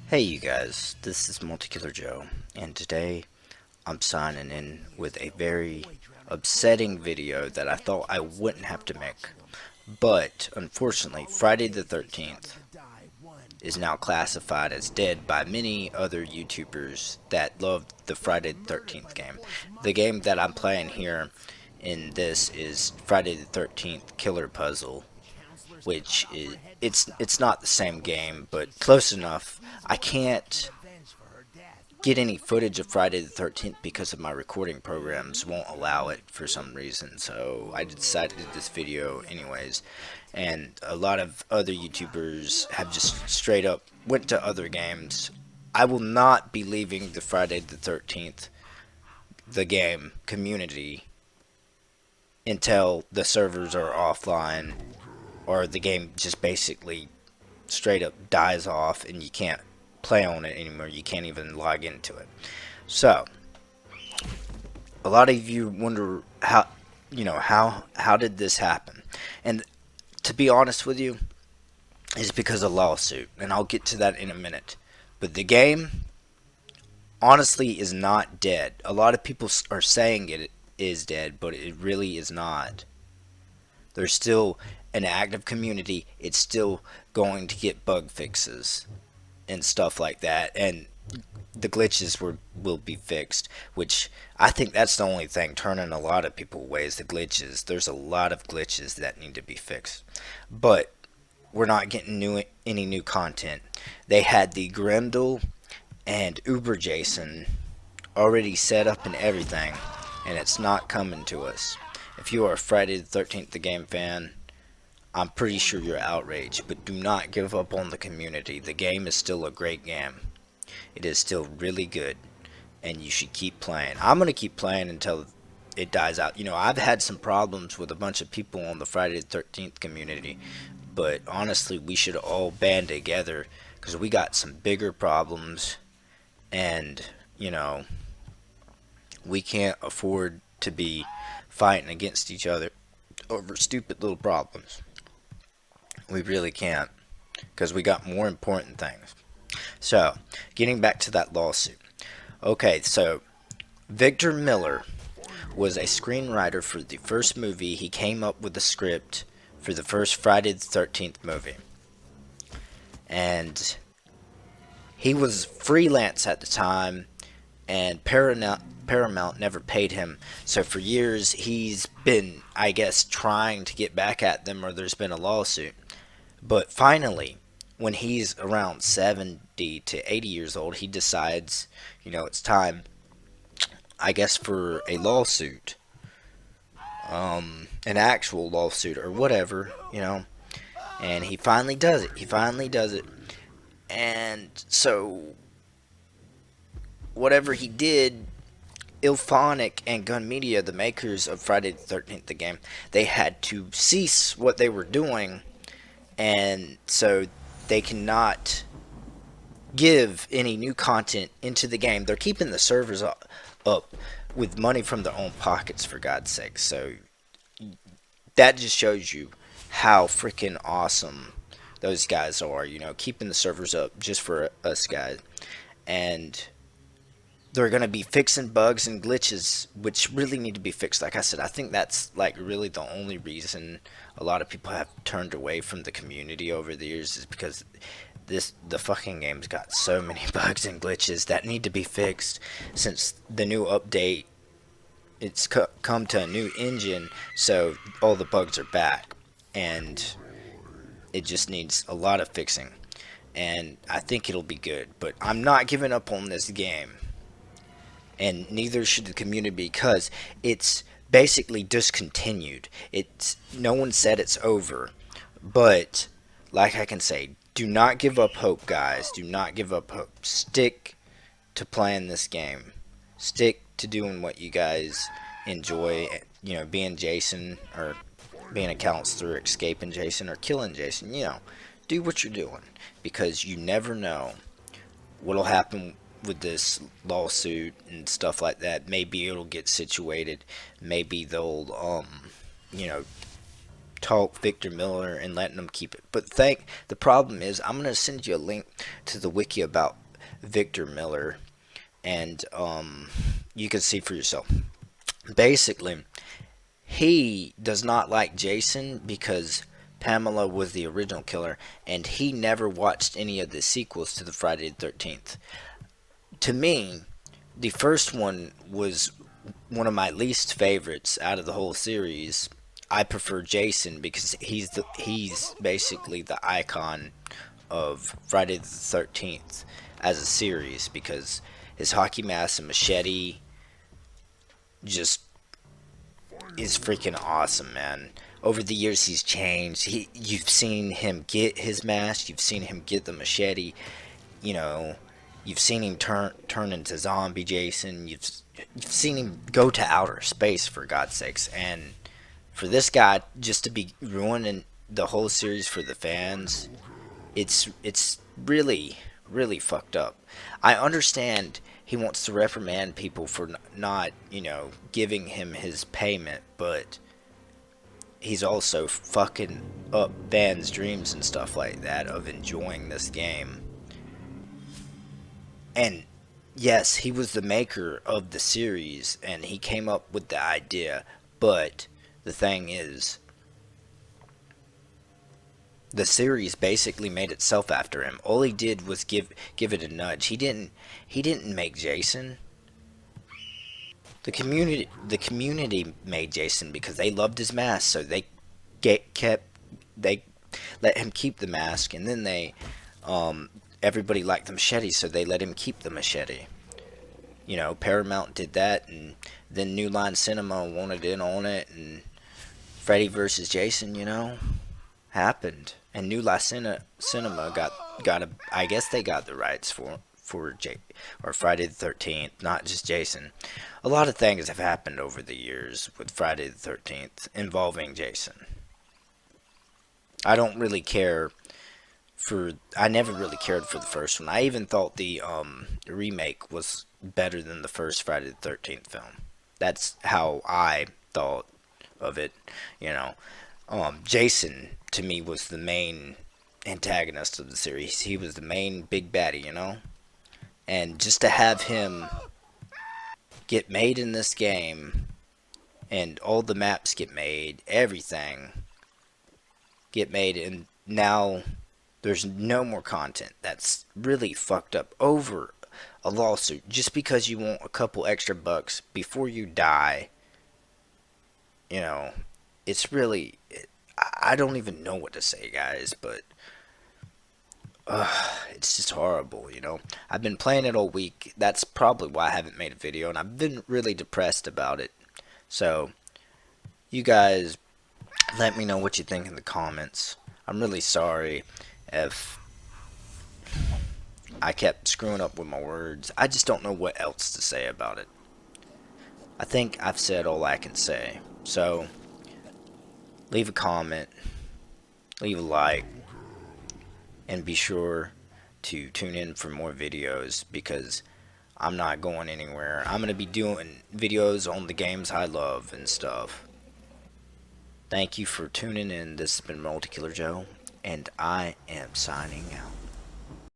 Hey you guys, this is Multikiller Joe, and today I'm signing in with a very upsetting video that I thought I wouldn't have to make. But, unfortunately, Friday the 13th is now classified as dead by many other YouTubers that love the Friday the 13th game. The game that I'm playing here in this is Friday the 13th Killer Puzzle, which is it's not the same game, but close enough. I can't get any footage of Friday the 13th because of my recording programs won't allow it for some reason. So I decided to do this video anyways. And a lot of other YouTubers have just straight up went to other games. I will not be leaving the Friday the 13th the game community until the servers are offline or the game just basically straight up dies off and you can't play on it anymore. You can't even log into it. So, a lot of you wonder how did this happen? And to be honest with you, it's because of lawsuit, and I'll get to that in a minute. But the game honestly is not dead. A lot of people are saying it is dead, but it really is not. There's still an active community. It's still going to get bug fixes and stuff like that, and the glitches will be fixed, which I think that's the only thing turning a lot of people away is the glitches. There's a lot of glitches that need to be fixed, but we're not getting any new content. They had the Grendel and Uber Jason already set up and everything, and it's not coming to us. If you are a Friday the 13th the game fan, I'm pretty sure you're outraged, but do not give up on the community. The game is still a great game. It is still really good, and you should keep playing. I'm going to keep playing until it dies out. You know, I've had some problems with a bunch of people on the Friday the 13th community, but honestly, we should all band together because we got some bigger problems, and, you know, we can't afford to be fighting against each other over stupid little problems. We really can't, because we got more important things. So, getting back to that lawsuit. Okay, so Victor Miller was a screenwriter for the first movie. He came up with the script for the first Friday the 13th movie. And he was freelance at the time, and Paramount never paid him. So for years, he's been, I guess, trying to get back at them, or there's been a lawsuit. But finally, when he's around 70 to 80 years old, he decides, it's time, I guess, for a lawsuit. An actual lawsuit or whatever. And he finally does it. He finally does it. And so, whatever he did, Ilphonic and Gun Media, the makers of Friday the 13th, the game, they had to cease what they were doing, and so they cannot give any new content into the game. They're keeping the servers up with money from their own pockets, for God's sake. So that just shows you how freaking awesome those guys are, keeping the servers up just for us guys. And they're going to be fixing bugs and glitches, which really need to be fixed. Like I said, I think that's like really the only reason a lot of people have turned away from the community over the years is because the fucking game's got so many bugs and glitches that need to be fixed. Since the new update, it's come to a new engine, so all the bugs are back, and it just needs a lot of fixing. And I think it'll be good, but I'm not giving up on this game, and neither should the community, because it's basically discontinued. It's no one said it's over, but like I can say, do not give up hope, guys. Do not give up hope. Stick to playing this game. Stick to doing what you guys enjoy. Being Jason, or being a counselor, escaping Jason, or killing Jason. Do what you're doing, because you never know what'll happen with this lawsuit and stuff like that. Maybe it'll get situated. Maybe they'll, talk Victor Miller and letting him keep it. But the problem is, I'm gonna send you a link to the wiki about Victor Miller, and you can see for yourself. Basically, he does not like Jason because Pamela was the original killer, and he never watched any of the sequels to the Friday the 13th. To me, the first one was one of my least favorites out of the whole series. I prefer Jason because he's basically the icon of Friday the 13th as a series, because his hockey mask and machete just is freaking awesome, man. Over the years, he's changed. You've seen him get his mask. You've seen him get the machete. You know, you've seen him turn into zombie Jason. You've seen him go to outer space, for God's sakes. And for this guy just to be ruining the whole series for the fans, it's really really fucked up. I understand he wants to reprimand people for not, giving him his payment, but he's also fucking up fans' dreams and stuff like that of enjoying this game. And yes, he was the maker of the series and he came up with the idea, but the thing is, the series basically made itself after him. All he did was give it a nudge. He didn't make Jason. The community made Jason because they loved his mask, so they let him keep the mask, and then everybody liked the machete, so they let him keep the machete. Paramount did that, and then New Line Cinema wanted in on it, and Freddy versus Jason, happened, and New Line Cinema got a. I guess they got the rights for Friday the 13th, not just Jason. A lot of things have happened over the years with Friday the 13th involving Jason. I don't really care for. I never really cared for the first one. I even thought the remake was better than the first Friday the 13th film. That's how I thought of it. Jason to me was the main antagonist of the series. He was the main big baddie. And just to have him get made in this game, and all the maps get made, everything get made, and now there's no more content. That's really fucked up over a lawsuit just because you want a couple extra bucks before you die. It's really, I don't even know what to say, guys, but it's just horrible. I've been playing it all week. That's probably why I haven't made a video, and I've been really depressed about it. So, you guys, let me know what you think in the comments. I'm really sorry if I kept screwing up with my words. I just don't know what else to say about it. I think I've said all I can say. So, leave a comment, leave a like, and be sure to tune in for more videos, because I'm not going anywhere. I'm going to be doing videos on the games I love and stuff. Thank you for tuning in. This has been Multikiller Joe, and I am signing out.